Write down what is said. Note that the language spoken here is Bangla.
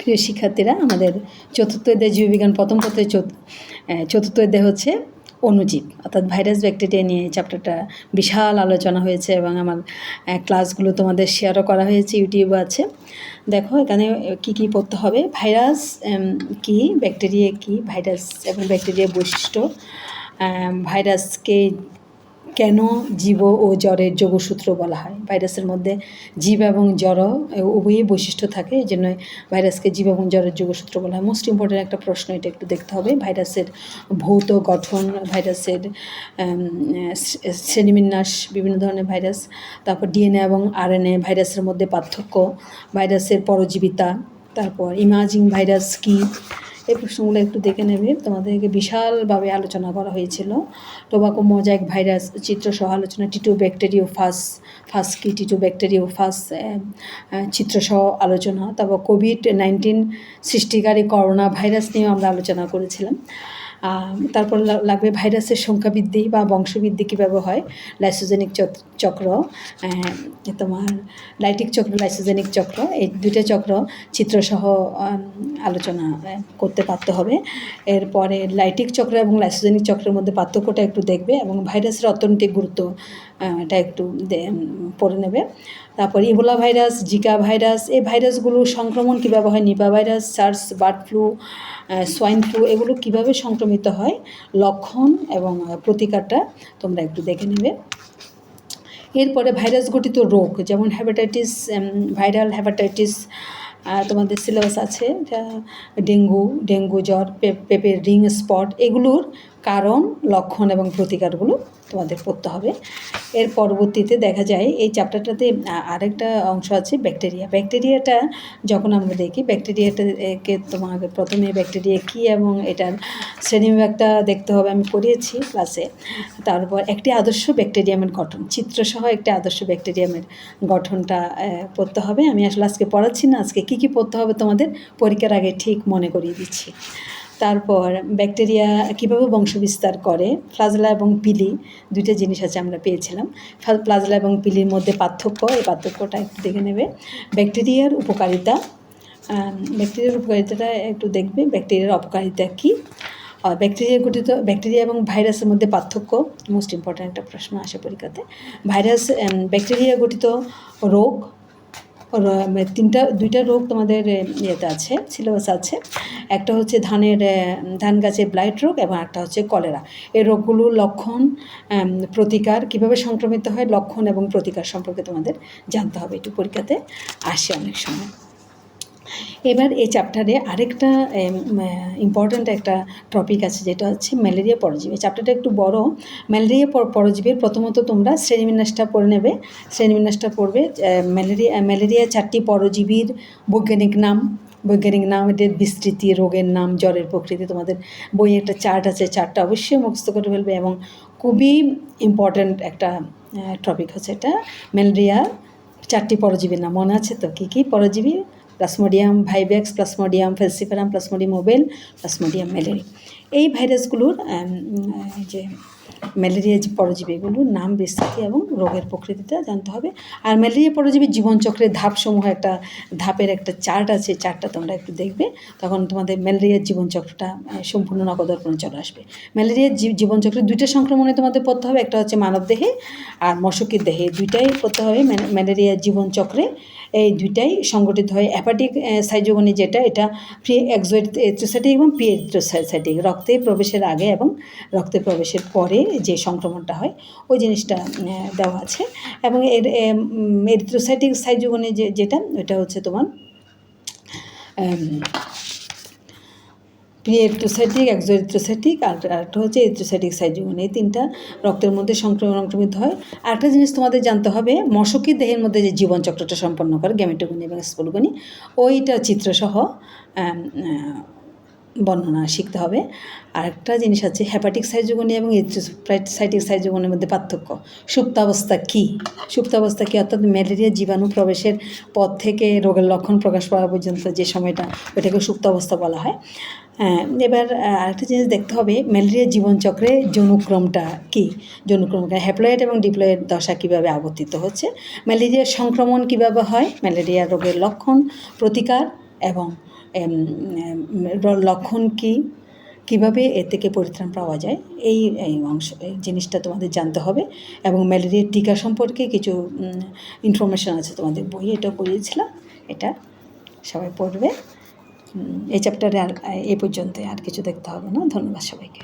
প্রিয় শিক্ষার্থীরা, আমাদের চতুর্থ অধ্যায় জীববিজ্ঞান প্রথম পত্রের চতুর্থ অধ্যায় হচ্ছে অণুজীব অর্থাৎ ভাইরাস ব্যাকটেরিয়া নিয়ে চ্যাপ্টারটা বিশাল আলোচনা হয়েছে এবং আমার ক্লাসগুলো তোমাদের শেয়ারও করা হয়েছে, ইউটিউবে আছে। দেখো এখানে কি কি পড়তে হবে। ভাইরাস কি, ব্যাকটেরিয়া কি, ভাইরাস এবং ব্যাকটেরিয়ার বৈশিষ্ট্য, ভাইরাসকে কেন জীব ও জড়ের যোগসূত্র বলা হয়। ভাইরাসের মধ্যে জীব এবং জড় উভয়ই বৈশিষ্ট্য থাকে, এই জন্য ভাইরাসকে জীব এবং জড়ের যোগসূত্র বলা হয়। মোস্ট ইম্পর্টেন্ট একটা প্রশ্ন, এটা একটু দেখতে হবে। ভাইরাসের ভৌত গঠন, ভাইরাসের শ্রেণীবিন্যাস, বিভিন্ন ধরনের ভাইরাস, তারপর ডিএনএ এবং আরএনএ, ভাইরাসের মধ্যে পার্থক্য, ভাইরাসের পরজীবিতা, তারপর ইমাজিং ভাইরাস কি, এই প্রশ্নগুলো একটু দেখে নেবে। তোমাদেরকে বিশালভাবে আলোচনা করা হয়েছিল। টোবাকো মোজাইক ভাইরাস চিত্রসহ আলোচনা, টিটু ব্যাকটেরিওফাস কি, টিটু ব্যাকটেরিওফাস চিত্রসহ আলোচনা। তারপর কোভিড-19 সৃষ্টিকারী করোনা ভাইরাস নিয়েও আমরা আলোচনা করেছিলাম। তারপর লাগবে ভাইরাসের সংখ্যা বৃদ্ধি বা বংশবৃদ্ধি কীভাবে হয়, লাইসোজেনিক চক্র, তোমার লাইটিক চক্র, লাইসোজেনিক চক্র, এই দুইটা চক্র চিত্রসহ আলোচনা করতে পারতে হবে। এরপরে লাইটিক চক্র এবং লাইসোজেনিক চক্রের মধ্যে পার্থক্যটা একটু দেখবে এবং ভাইরাসের অর্থনৈতিক গুরুত্ব এটা একটু পড়ে নেবে। তারপর ইবোলা ভাইরাস, জিকা ভাইরাস, এই ভাইরাসগুলো সংক্রমণ কীভাবে হয়, Nipah virus, SARS, bird flu, swine flu, এগুলো কীভাবে সংক্রমিত হয়, লক্ষণ এবং প্রতিকারটা তোমরা একটু দেখে নেবে। এরপরে ভাইরাস ঘটিত রোগ, যেমন হেপাটাইটিস, ভাইরাল হেপাটাইটিস তোমাদের সিলেবাস আছে, ডেঙ্গু জ্বর, পেপের রিং স্পট, এগুলোর কারণ, লক্ষণ এবং প্রতিকারগুলো তোমাদের পড়তে হবে। এর পরবর্তীতে দেখা যায় এই চ্যাপ্টারটাতে আরেকটা অংশ আছে ব্যাকটেরিয়াটা যখন আমরা দেখি, ব্যাকটেরিয়াটাকে তোমাকে প্রথমে ব্যাকটেরিয়া কী এবং এটার শ্রেণীবিভাগটা দেখতে হবে, আমি পড়িয়েছি ক্লাসে। তারপর একটি আদর্শ ব্যাকটেরিয়ামের গঠন, চিত্রসহ একটি আদর্শ ব্যাকটেরিয়ামের গঠনটা পড়তে হবে। আমি আসলে আজকে পড়াচ্ছি না, আজকে কী কী পড়তে হবে তোমাদের পরীক্ষার আগে ঠিক মনে করিয়ে দিচ্ছি। তারপর ব্যাকটেরিয়া কীভাবে বংশবিস্তার করে, ফ্লাজেলা এবং পিলি, দুইটা জিনিস আছে আমরা পেয়েছিলাম। ফ্লাজেলা এবং পিলির মধ্যে পার্থক্য, এই পার্থক্যটা একটু দেখে নেবে। ব্যাকটেরিয়ার উপকারিতাটা একটু দেখবে, ব্যাকটেরিয়ার অপকারিতা কী। ব্যাকটেরিয়া এবং ভাইরাসের মধ্যে পার্থক্য, মোস্ট ইম্পর্ট্যান্ট একটা প্রশ্ন আসে পরীক্ষাতে। ব্যাকটেরিয়া গঠিত রোগ, দুইটা রোগ তোমাদের ইয়েতে আছে, সিলেবাস আছে। একটা হচ্ছে ধান গাছের ব্লাইট রোগ এবং একটা হচ্ছে কলেরা। এই রোগগুলোর লক্ষণ, প্রতিকার, কীভাবে সংক্রমিত হয়, লক্ষণ এবং প্রতিকার সম্পর্কে তোমাদের জানতে হবে, একটু পরীক্ষাতে আসে অনেক সময়। এবার এই চ্যাপ্টারে আরেকটা ইম্পর্ট্যান্ট একটা টপিক আছে, যেটা হচ্ছে ম্যালেরিয়া পরজীবী। চ্যাপ্টারটা একটু বড়। ম্যালেরিয়া পরজীবীর প্রথমত তোমরা শ্রেণীবিন্যাসটা পড়ে নেবে, শ্রেণীবিন্যাসটা পড়বে। ম্যালেরিয়া 4টি পরজীবীর বৈজ্ঞানিক নাম, এদের বিস্তৃতি, রোগের নাম, জ্বরের প্রকৃতি, তোমাদের বইয়ে একটা চার্ট আছে, চার্টটা অবশ্যই মুখস্থ করে ফেলবে। এবং খুবই ইম্পর্ট্যান্ট একটা টপিক হচ্ছে এটা, ম্যালেরিয়া 4টি পরজীবীর নাম মনে আছে তো? কী কী পরজীবী? Plasmodium vivax, Plasmodium falciparum, Plasmodium ovale, Plasmodium malariae. এই ভাইরাসগুলোর যে ম্যালেরিয়া যে পরজীবীগুলোর নাম, বিস্তৃতি এবং রোগের প্রকৃতিটা জানতে হবে। আর ম্যালেরিয়া পরজীবীর জীবনচক্রের ধাপসমূহ, একটা ধাপের একটা চার্ট আছে, চার্টটা তোমরা একটু দেখবে, তখন তোমাদের ম্যালেরিয়ার জীবনচক্রটা সম্পূর্ণ নখদর্পণে চলে আসবে। ম্যালেরিয়ার জীবনচক্রের দুইটা সংক্রমণে তোমাদের পড়তে হবে, একটা হচ্ছে মানব দেহে আর মশকির দেহে, দুইটাই পড়তে হবে। ম্যালেরিয়ার জীবনচক্রে এই দুইটাই সংগঠিত হয়। অ্যাপাটিক সাইজোগনি যেটা, এটা প্রি এক্সোসাইটিক এবং প্রি এরিথ্রোসাইটিক, রক্তে প্রবেশের আগে এবং রক্তে প্রবেশের পরে যে সংক্রমণটা হয়, ওই জিনিসটা দেওয়া আছে। এবং এরিথ্রোসাইটিক সাইজোগনি যেটা, ওইটা হচ্ছে তোমার প্রি এরিথ্রোসাইটিক, এক্সো এরিথ্রোসাইটিক, আর একটা হচ্ছে এরিথ্রোসাইটিক সাইজোগনি। এই তিনটা রক্তের মধ্যে সংক্রমিত হয়। আরেকটা জিনিস তোমাদের জানতে হবে, মশকির দেহের মধ্যে যে জীবনচক্রটা সম্পন্ন করে, গ্যামেটোগনি এবং স্পোরগনি, ওইটা চিত্রসহ বর্ণনা শিখতে হবে। আরেকটা জিনিস আছে হেপাটিক সাইজোগনি এবং এরিথ্রোসাইটিক সাইজোগনির মধ্যে পার্থক্য। সুপ্তাবস্থা কী, অর্থাৎ ম্যালেরিয়া জীবাণু প্রবেশের পর থেকে রোগের লক্ষণ প্রকাশ পাওয়া পর্যন্ত যে সময়টা, ওইটাকে সুপ্তাবস্থা বলা হয়। এবার আরেকটা জিনিস দেখতে হবে, ম্যালেরিয়ার জীবনচক্রে যৌনক্রমটা কী, হ্যাপ্লয়েড এবং ডিপ্লয়েড দশা কীভাবে আবর্তিত হচ্ছে, ম্যালেরিয়ার সংক্রমণ কীভাবে হয়, ম্যালেরিয়া রোগের লক্ষণ, প্রতিকার এবং লক্ষণ কী, কীভাবে এ থেকে পরিত্রাণ পাওয়া যায়, এই জিনিসটা তোমাদের জানতে হবে। এবং ম্যালেরিয়ার টিকা সম্পর্কে কিছু ইনফরমেশান আছে তোমাদের বইয়ে, এটাও পড়িয়েছিলাম, এটা সবাই পড়বে। এই চ্যাপ্টারে আর এই পর্যন্ত, আর কিছু দেখতে হবে না। ধন্যবাদ সবাইকে।